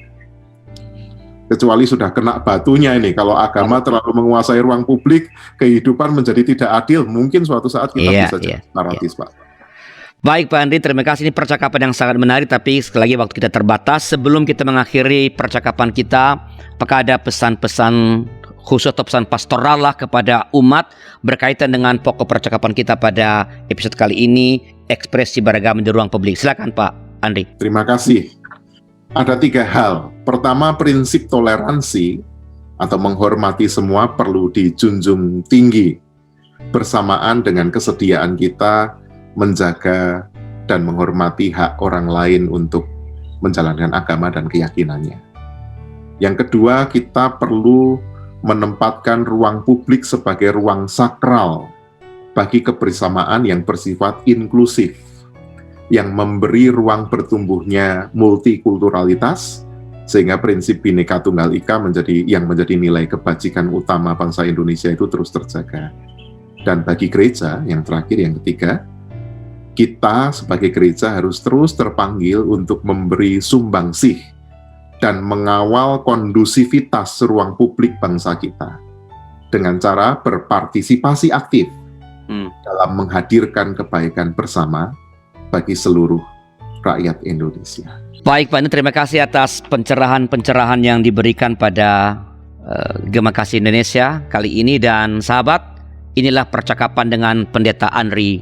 Kecuali sudah kena batunya ini, kalau agama terlalu menguasai ruang publik, kehidupan menjadi tidak adil, mungkin suatu saat kita bisa jadi separatis, Pak. Baik Pak Andri, terima kasih. Ini percakapan yang sangat menarik, tapi sekali lagi waktu kita terbatas. Sebelum kita mengakhiri percakapan kita, apakah ada pesan-pesan khusus atau pesan pastoral lah kepada umat berkaitan dengan pokok percakapan kita pada episode kali ini, ekspresi beragama di ruang publik? Silakan Pak Andri. Terima kasih. Ada 3 hal. Pertama, prinsip toleransi atau menghormati semua perlu dijunjung tinggi bersamaan dengan kesediaan kita menjaga dan menghormati hak orang lain untuk menjalankan agama dan keyakinannya. Yang kedua, kita perlu menempatkan ruang publik sebagai ruang sakral bagi kebersamaan yang bersifat inklusif, yang memberi ruang bertumbuhnya multikulturalitas, sehingga prinsip Bhinneka Tunggal Ika menjadi nilai kebajikan utama bangsa Indonesia itu terus terjaga. Dan bagi gereja, yang terakhir, yang ketiga, kita sebagai gereja harus terus terpanggil untuk memberi sumbangsih dan mengawal kondusivitas ruang publik bangsa kita dengan cara berpartisipasi aktif dalam menghadirkan kebaikan bersama bagi seluruh rakyat Indonesia. Baik Pak, terima kasih atas pencerahan-pencerahan yang diberikan pada Gema Kasih Indonesia kali ini. Dan sahabat, inilah percakapan dengan Pendeta Andri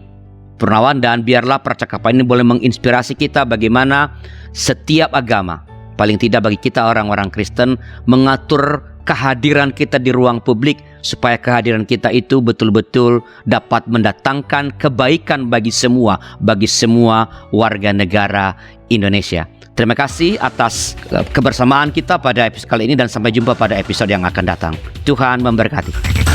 Purnawan, dan biarlah percakapan ini boleh menginspirasi kita bagaimana setiap agama, paling tidak bagi kita orang-orang Kristen, mengatur kehadiran kita di ruang publik supaya kehadiran kita itu betul-betul dapat mendatangkan kebaikan bagi semua warga negara Indonesia. Terima kasih atas kebersamaan kita pada episode kali ini dan sampai jumpa pada episode yang akan datang. Tuhan memberkati.